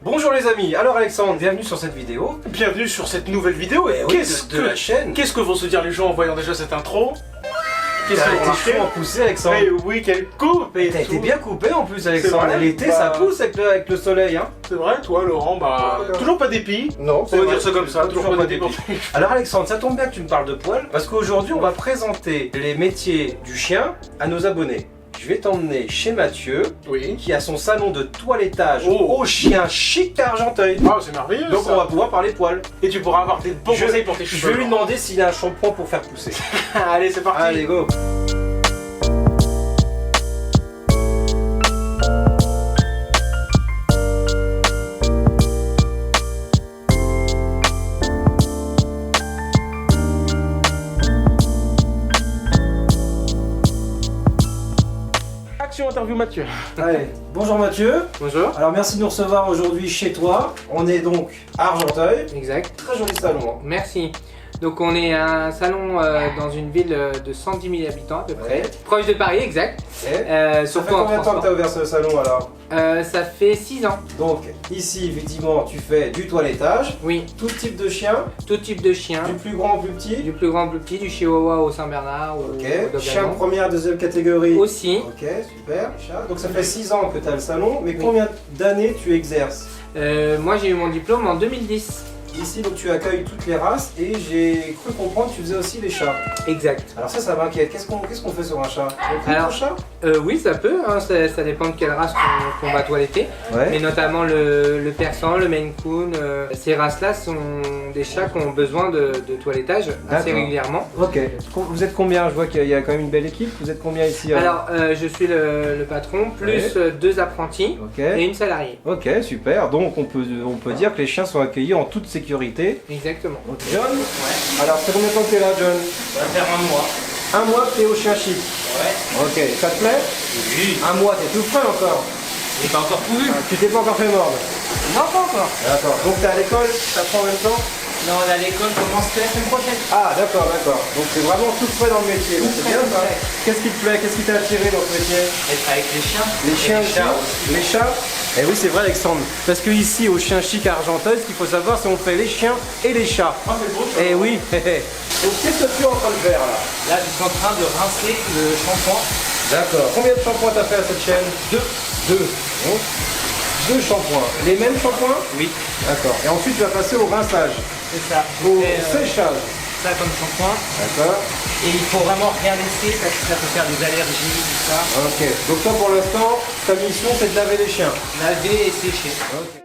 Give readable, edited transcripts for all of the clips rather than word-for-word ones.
Bonjour les amis, alors Alexandre, bienvenue sur cette vidéo. Bienvenue sur cette nouvelle vidéo et de la chaîne. Qu'est-ce que vont se dire les gens en voyant déjà cette intro? Qu'est-ce que t'es chaud en poussé Alexandre? Eh oui, quelle coupe! T'as été bien coupé en plus Alexandre, l'été ça pousse avec le soleil hein. C'est vrai, toi Laurent, toujours pas d'épi. Non, on va dire ça comme ça, toujours pas d'épi. Alors Alexandre, ça tombe bien que tu me parles de poils, parce qu'aujourd'hui on va présenter les métiers du chien à nos abonnés. Je vais t'emmener chez Mathieu, qui a son salon de toilettage au chien chic à Argenteuil. Ah, c'est merveilleux. Donc ça. on va pouvoir parler poils. Et tu pourras avoir des bons conseils pour tes cheveux. Je vais lui demander s'il a un shampoing pour faire pousser. Allez, c'est parti. Allez, go. Interview Mathieu. Allez, bonjour Mathieu. Bonjour. Alors merci de nous recevoir aujourd'hui chez toi. On est donc à Argenteuil. Exact. Très joli salon. Merci. Donc on est à un salon dans une ville de 110 000 habitants à peu près. Ouais. Proche de Paris, exact. Ça fait combien de temps que tu as ouvert ce salon alors? Ça fait 6 ans. Donc ici effectivement tu fais du toilettage. Oui. Tout type de chien. Tout type de chien. Du plus grand au plus petit. Du plus grand au plus petit, du chihuahua au Saint-Bernard. Ok. Au Chien de première, deuxième catégorie. Aussi. Ok, super. Chat. Donc ça fait 6 ans que tu as le salon. Mais combien d'années tu exerces? Moi j'ai eu mon diplôme en 2010. Ici, donc tu accueilles toutes les races et j'ai cru comprendre que tu faisais aussi les chats. Exact. Alors ça m'inquiète. Qu'est-ce qu'on fait sur un chat? On Alors, un chat? Oui, ça peut. Hein, ça dépend de quelle race qu'on va toiletter. Ouais. Mais notamment le persan, le Maine Coon. Ces races-là sont des chats qui ont besoin de toilettage assez régulièrement. Ok. Vous êtes combien? Je vois qu'il y a quand même une belle équipe. Vous êtes combien ici? Alors, je suis le patron, plus 2 apprentis et une salariée. Ok, super. Donc on peut dire que les chiens sont accueillis en toute sécurité. Exactement. Ok. John? Ouais. Alors, c'est combien de temps que tu es là, John? Ça va faire 1 mois. 1 mois que tu es au chien chic? Ouais. Ok. Ça te plaît? Oui. 1 mois, t'es tout frais encore? J'ai pas encore tout vu. Tu t'es pas encore fait mordre? Non, pas encore. D'accord. Donc t'es à l'école? T'apprends en même temps? Non, là, l'école commence la semaine prochaine. Ah, d'accord. Donc c'est vraiment tout frais dans le métier. C'est bien ça. Qu'est-ce qui te plaît? Qu'est-ce qui t'a attiré dans ce métier? Être avec les chiens. Les chiens et les chats aussi. Les chats? Eh oui, c'est vrai, Alexandre. Parce que ici, au Chien Chic à Argenteuil, ce qu'il faut savoir, c'est qu'on fait les chiens et les chats. Ah, c'est beau ça. Eh oui. Donc qu'est-ce que tu es en train de faire là? Là, je suis en train de rincer le shampoing. D'accord. Combien de shampoings t'as fait à cette chaîne? 2. Donc, 2 shampoings. Les mêmes shampoings? Oui. D'accord. Et ensuite, tu vas passer au rinçage. C'est ça. Au Je fais, séchage. ça comme shampoing. D'accord. Et il faut vraiment rien laisser parce que ça peut faire des allergies, tout ça. Ok. Donc toi, pour l'instant, ta mission, c'est de laver les chiens. Laver et sécher. Ok.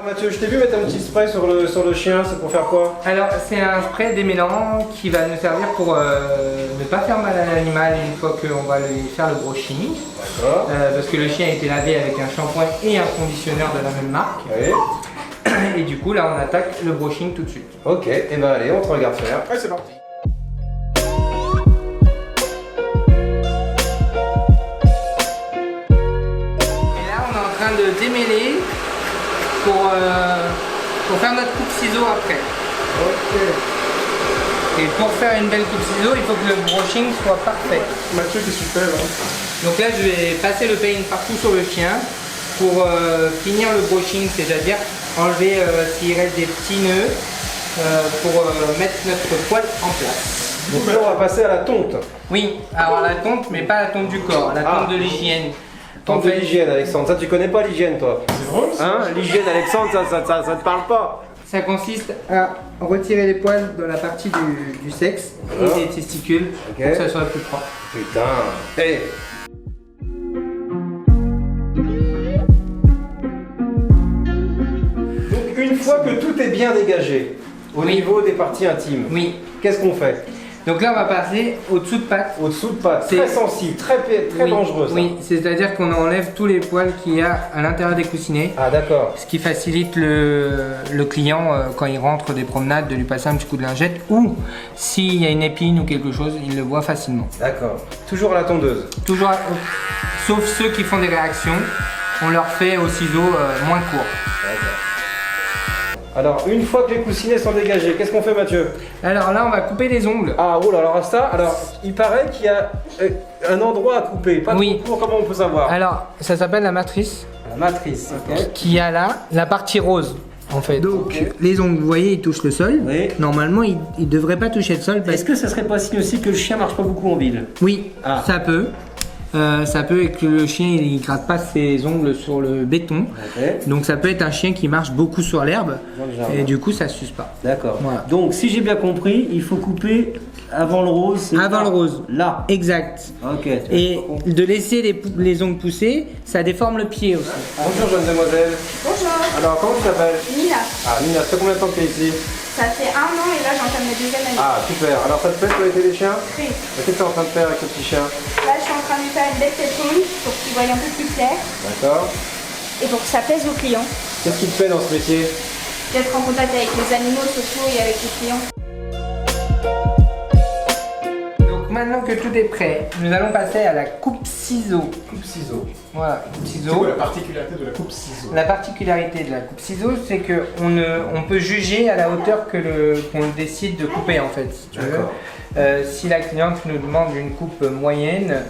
Mathieu, je t'ai vu mettre un petit spray sur le chien, c'est pour faire quoi? Alors c'est un spray démêlant qui va nous servir pour ne pas faire mal à l'animal une fois qu'on va lui faire le brushing. D'accord. Parce que le chien a été lavé avec un shampoing et un conditionneur de la même marque. Oui. Et du coup là on attaque le brushing tout de suite. Ok, et ben allez, on te regarde faire. Ouais, c'est parti. Et là on est en train de démêler pour faire notre coupe ciseau après. Ok. Et pour faire une belle coupe ciseau, il faut que le brushing soit parfait. Mathieu qui est super. Hein. Donc là je vais passer le paint partout sur le chien pour finir le brushing, c'est-à-dire enlever s'il reste des petits nœuds pour mettre notre poil en place. Donc là on va passer à la tonte. Oui, alors la tonte, mais pas la tonte du corps, la tonte de l'hygiène. Tonte de l'hygiène, Alexandre. Ça, tu connais pas l'hygiène, toi? C'est drôle ça. Hein? L'hygiène, Alexandre, ça te parle pas? Ça consiste à retirer les poils de la partie du sexe et des testicules pour que ça soit plus propre. Putain. Hey. Donc une fois que tout est bien dégagé au niveau des parties intimes, Oui. qu'est-ce qu'on fait? Donc là on va passer au-dessous de pattes. Au-dessous de pattes, C'est- très sensible, très Oui, dangereux ça. Oui, c'est-à-dire qu'on enlève tous les poils qu'il y a à l'intérieur des coussinets. Ah d'accord. Ce qui facilite le client quand il rentre des promenades de lui passer un petit coup de lingette ou s'il y a une épine ou quelque chose, il le voit facilement. D'accord. Toujours à la tondeuse. Toujours, sauf ceux qui font des réactions, on leur fait au ciseau moins court. Alors, une fois que les coussinets sont dégagés, qu'est-ce qu'on fait, Mathieu? Alors là, on va couper les ongles. Ah, oh là, alors ça, alors, il paraît qu'il y a un endroit à couper. Pas Oui. trop court, comment on peut savoir? Alors, ça s'appelle la matrice. La matrice, ok. Qui a là la partie rose. En fait, donc les ongles, vous voyez, ils touchent le sol. Oui. Normalement, ils ne devraient pas toucher le sol. Est-ce que ça serait pas signe aussi que le chien marche pas beaucoup en ville? Oui, Ah. ça peut. Ça peut et que le chien il gratte pas ses ongles sur le béton. Ok. Donc ça peut être un chien qui marche beaucoup sur l'herbe Dans le jardin. et du coup ça s'use pas. D'accord. Voilà. Donc, si j'ai bien compris, il faut couper avant le rose. c'est Avant là. le rose. Là. Exact. Ok. Et de laisser les ongles pousser, ça déforme le pied aussi. Bonjour, jeune demoiselle. Bonjour, Alors, comment tu t'appelles? Nina. Ah, Nina, ça fait combien de temps que tu es ici? Ça fait 1 an et là j'entame ma deuxième année. Ah, super. Alors, ça te plaît de toiletter les chiens? Oui. Qu'est-ce que tu es en train de faire avec le petit chien? Là je suis en train de lui faire une bête éponge pour qu'il voie un peu plus clair D'accord. et pour que ça plaise aux clients. Qu'est-ce qui te plaît dans ce métier? D'être en contact avec les animaux surtout et avec les clients. Donc maintenant que tout est prêt, nous allons passer à la coupe ciseaux. Coupe-ciseaux. Voilà, coupe C'est ciseaux. quoi la particularité de la coupe ciseaux? La particularité de la coupe ciseaux, c'est qu'on peut juger à la hauteur qu'on décide de couper en fait. Si tu veux. D'accord. Si la cliente nous demande une coupe moyenne,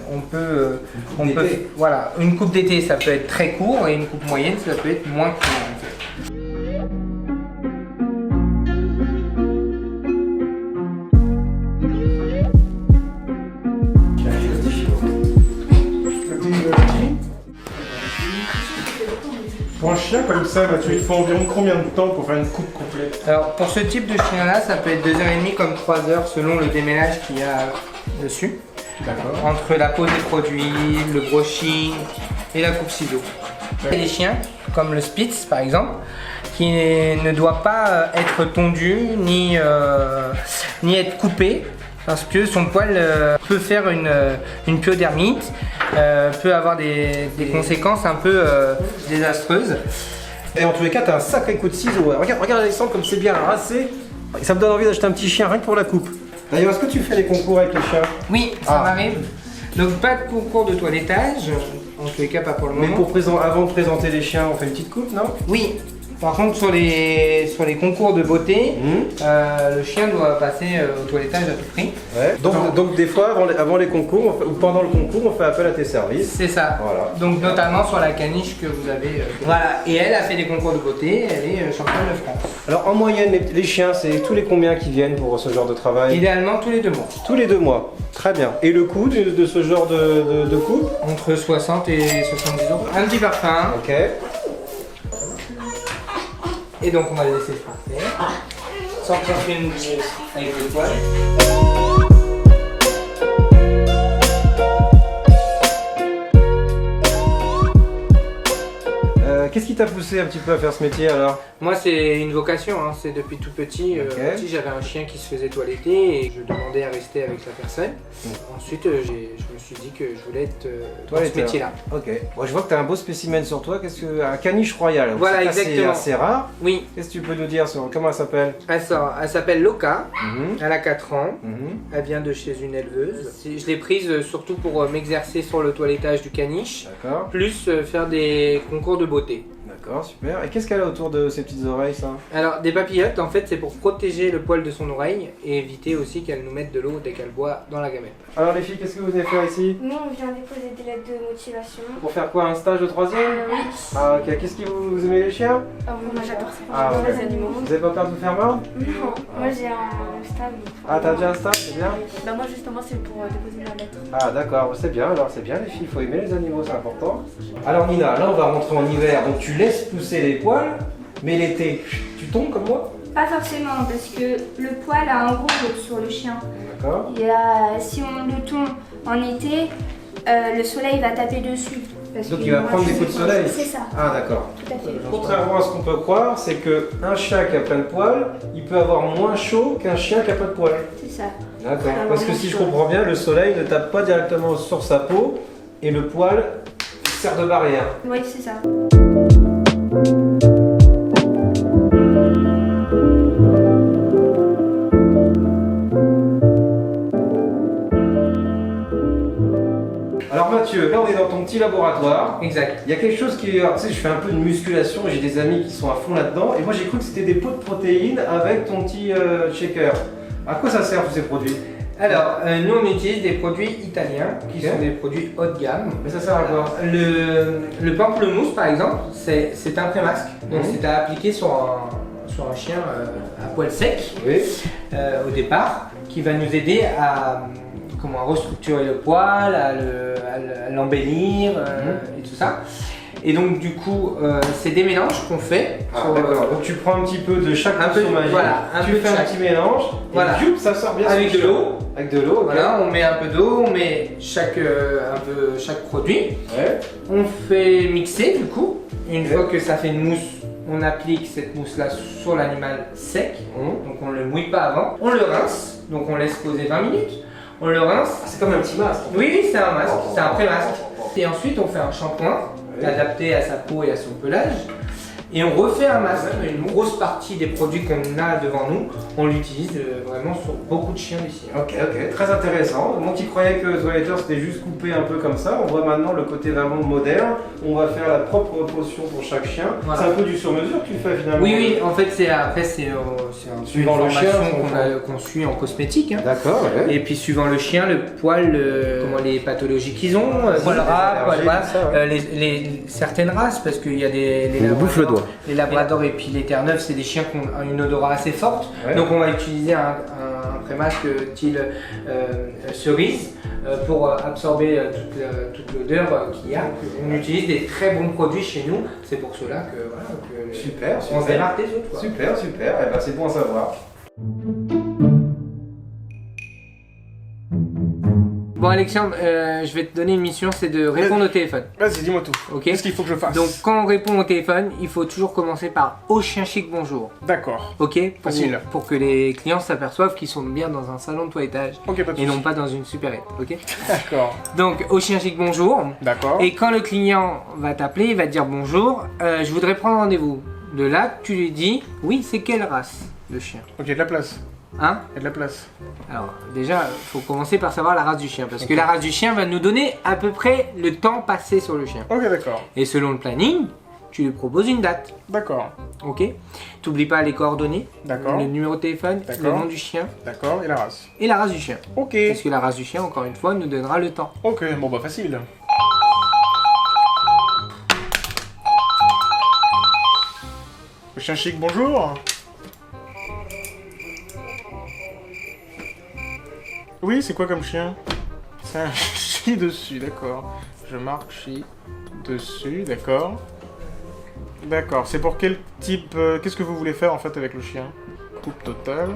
voilà, une coupe d'été ça peut être très court et une coupe moyenne ça peut être moins court en fait. Pour un chien comme ça, Mathieu, il faut environ combien de temps pour faire une coupe complète? Alors pour ce type de chien là, ça peut être 2h30 comme 3h selon le démêlage qu'il y a dessus. D'accord. Entre la pose des produits, le brushing et la coupe ciseaux. Il y a des chiens, comme le Spitz par exemple, qui ne doit pas être tondu ni être coupé parce que son poil peut faire une pyodermite, peut avoir des conséquences un peu désastreuses. Et en tous les cas, t'as un sacré coup de ciseau. Regarde Alexandre comme c'est bien racé. Ça me donne envie d'acheter un petit chien rien que pour la coupe. D'ailleurs, est-ce que tu fais les concours avec les chiens? Oui, ça Ah. m'arrive. Donc pas de concours de toilettage, en tous les cas pas pour le Mais moment. avant de présenter les chiens, on fait une petite coupe, non? Oui, par contre sur les concours de beauté, le chien doit passer au toilettage à tout prix. Ouais. Donc des fois, avant les concours, ou pendant le concours, on fait appel à tes services. C'est ça. Voilà. Donc notamment sur la caniche que vous avez. Voilà, et elle a fait des concours de beauté, elle est championne de France. Alors en moyenne, les chiens, c'est tous les combien qui viennent pour ce genre de travail? Idéalement tous les 2 mois. Tous les 2 mois. Très bien. Et le coût de ce genre de coupe? Entre 60 et 70 euros. Un petit parfum. Ok. Et donc on va le laisser se partir. Sortir une bouche avec le poil. Qu'est-ce qui t'a poussé un petit peu à faire ce métier alors? Moi c'est une vocation, hein. C'est depuis tout petit. Ok. Petit j'avais un chien qui se faisait toiletter et je demandais à rester avec la personne. Ensuite je me suis dit que je voulais être dans ce Toiletteur. métier-là. Ok. Moi je vois que tu as un beau spécimen sur toi. Un caniche royal. Voilà, C'est exactement. assez rare. Oui, Qu'est-ce que tu peux nous dire sur comment elle s'appelle? elle s'appelle Loka, Mhm. elle a 4 ans. Mhm. Elle vient de chez une éleveuse. Je l'ai prise surtout pour m'exercer sur le toilettage du caniche, D'accord. plus faire des concours de beauté. D'accord, super. Et qu'est-ce qu'elle a autour de ses petites oreilles, ça? Alors des papillotes en fait c'est pour protéger le poil de son oreille et éviter aussi qu'elle nous mette de l'eau dès qu'elle boit dans la gamelle. Alors les filles, qu'est-ce que vous venez faire ici? Nous on vient déposer des lettres de motivation. Pour faire quoi? Un stage de 3e? Oui. Ah ok. Qu'est-ce qui vous aimez les chiens? Ah oui, moi j'adore ça. Ah, J'adore ok. les animaux. Vous avez pas peur de vous faire mordre? Non, moi j'ai un stable. Ah t'as déjà un stage, c'est bien? Bah moi justement c'est pour déposer ma lettre. Ah d'accord, c'est bien, alors c'est bien les filles, il faut aimer les animaux, c'est important. Alors Nina, là on va rentrer en hiver, donc tu laisses pousser les poils, mais l'été, tu tombes comme moi? Pas forcément parce que le poil a un rôle sur le chien. D'accord. Si on le tond en été, le soleil va taper dessus. Parce Donc que il va moi, prendre je des coups de sais- soleil? C'est ça, Ah d'accord. tout à fait. Contrairement à ce qu'on peut croire, c'est qu'un chien qui a plein de poils, il peut avoir moins chaud qu'un chien qui a pas de poils. C'est ça. D'accord. Alors, Parce que moins si je chaud. comprends bien, le soleil ne tape pas directement sur sa peau et le poil sert de barrière. Oui, c'est ça. Alors Mathieu, Mathieu, là on est dans ton petit laboratoire. Exact. Il y a quelque chose qui est... Alors, tu sais, je fais un peu de musculation, j'ai des amis qui sont à fond là-dedans. Et moi j'ai cru que c'était des pots de protéines avec ton petit shaker. À quoi ça sert tous ces produits? Alors, nous on utilise des produits italiens qui sont des produits haut de gamme. Mais ça sert à quoi? Le pamplemousse par exemple, c'est un pré-masque. Donc c'est à appliquer sur un chien à poil sec au départ, qui va nous aider à restructurer le poil, à l'embellir et tout ça. Et donc du coup, c'est des mélanges qu'on fait. D'accord. Donc tu prends un petit peu de chaque peu, magique, voilà, tu fais un petit mélange, voilà. Et ça sort bien avec de l'eau. Avec de l'eau, voilà, on met un peu d'eau, on met chaque produit. Ouais. On fait mixer du coup. Une fois que ça fait une mousse, on applique cette mousse là sur l'animal sec. Donc on ne le mouille pas avant. On le rince, donc on laisse poser 20 minutes. On le rince. C'est comme un petit masque. Oui, c'est un masque, c'est un pré-masque. Et ensuite on fait un shampoing adapté à sa peau et à son pelage. Et on refait un masque. Une grosse partie des produits qu'on a devant nous, on l'utilise vraiment sur beaucoup de chiens d'ici. Ok, très intéressant. Moi qui croyais que Toiletter c'était juste coupé un peu comme ça, on voit maintenant le côté vraiment moderne. On va faire la propre potion pour chaque chien. Voilà. C'est un peu du sur-mesure que tu fais finalement. Oui, en fait c'est un peu une formation qu'on suit en cosmétique. Hein. D'accord. Ouais. Et puis suivant le chien, le poil, les pathologies qu'ils ont, poil ras, poil bas, certaines races, parce qu'il y a les labradors et puis les terre-neuves, c'est des chiens qui ont une odorat assez forte. Ouais. Donc on va utiliser un pré-masque style cerise pour absorber toute l'odeur qu'il y a. On utilise des très bons produits chez nous, c'est pour cela que super, on se démarque des autres. Quoi. Super, et ben, c'est bon à savoir. Bon Alexandre, je vais te donner une mission, c'est de répondre au téléphone. Vas-y, dis-moi tout. Ok. Qu'est-ce qu'il faut que je fasse? Donc quand on répond au téléphone, il faut toujours commencer par « Au chien chic, bonjour ». D'accord. Ok. Facile. Pour que les clients s'aperçoivent qu'ils sont bien dans un salon de toilettage. Ok, pas de et non pas dans une supérette. Ok. D'accord. Donc au chien chic, bonjour. D'accord. Et quand le client va t'appeler, il va te dire bonjour, je voudrais prendre rendez-vous. De là, tu lui dis « Oui, c'est quelle race de chien ?» Ok, de la place. Hein? Il y a de la place. Alors déjà, il faut commencer par savoir la race du chien, parce que la race du chien va nous donner à peu près le temps passé sur le chien. Ok, d'accord. Et selon le planning, tu lui proposes une date. D'accord. Ok. T'oublies pas les coordonnées. D'accord. Le numéro de téléphone, le nom du chien. D'accord, et la race. Et la race du chien. Ok. Parce que la race du chien, encore une fois, nous donnera le temps. Ok, bon bah facile. Le chien chic, bonjour. Oui, c'est quoi comme chien? C'est un chi dessus, d'accord. Je marque chi dessus, d'accord. D'accord, c'est pour quel type... Qu'est-ce que vous voulez faire en fait avec le chien? Coupe totale.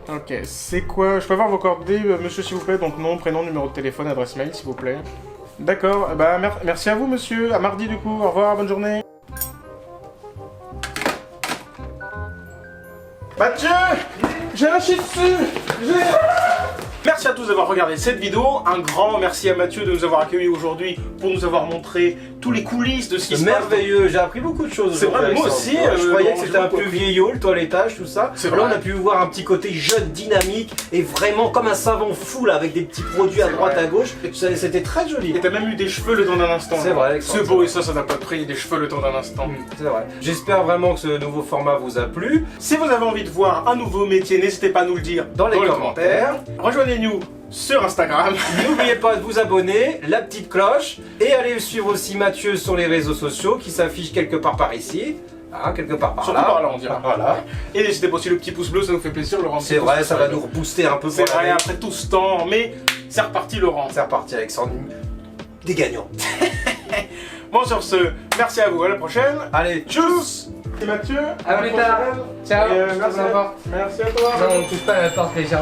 Ok, c'est quoi? Je peux avoir vos coordonnées, monsieur, s'il vous plaît? Donc nom, prénom, numéro de téléphone, adresse mail, s'il vous plaît. D'accord, bah merci à vous, monsieur. À mardi, du coup. Au revoir, bonne journée. Mathieu! J'ai un chi dessus! Merci à tous d'avoir regardé cette vidéo. Un grand merci à Mathieu de nous avoir accueillis aujourd'hui pour nous avoir montré tous les coulisses de ce qui se passe. Merveilleux, j'ai appris beaucoup de choses. C'est vrai, moi aussi. Je croyais que c'était un peu vieillot, le toilettage, tout ça. C'est vrai. Là, on a pu voir un petit côté jeune, dynamique et vraiment comme un savon fou là, avec des petits produits à droite, à gauche. C'était très joli. Et t'as même eu des cheveux le temps d'un instant. C'est vrai. C'est beau et ça n'a pas de prix, des cheveux le temps d'un instant. C'est vrai. J'espère vraiment que ce nouveau format vous a plu. Si vous avez envie de voir un nouveau métier, n'hésitez pas à nous le dire dans les commentaires. Rejoignez-nous sur Instagram. N'oubliez pas de vous abonner, la petite cloche, et allez suivre aussi Mathieu sur les réseaux sociaux qui s'affichent quelque part par ici. Ah, quelque part par surtout là. Par là, on dirait. Voilà. Et n'hésitez pas aussi le petit pouce bleu, ça nous fait plaisir, Laurent. C'est vrai, ça va nous rebooster un peu. C'est vrai, après tout ce temps, mais c'est reparti, Laurent. C'est reparti, Alexandre. Des gagnants. Bon, sur ce, merci à vous, à la prochaine. Allez, tchuss. C'est Mathieu. À plus tard. Ciao. Merci à toi. Non, on touche pas à la porte, les gens.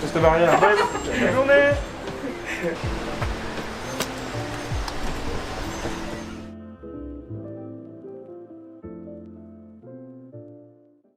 C'est pareil. Bonne journée.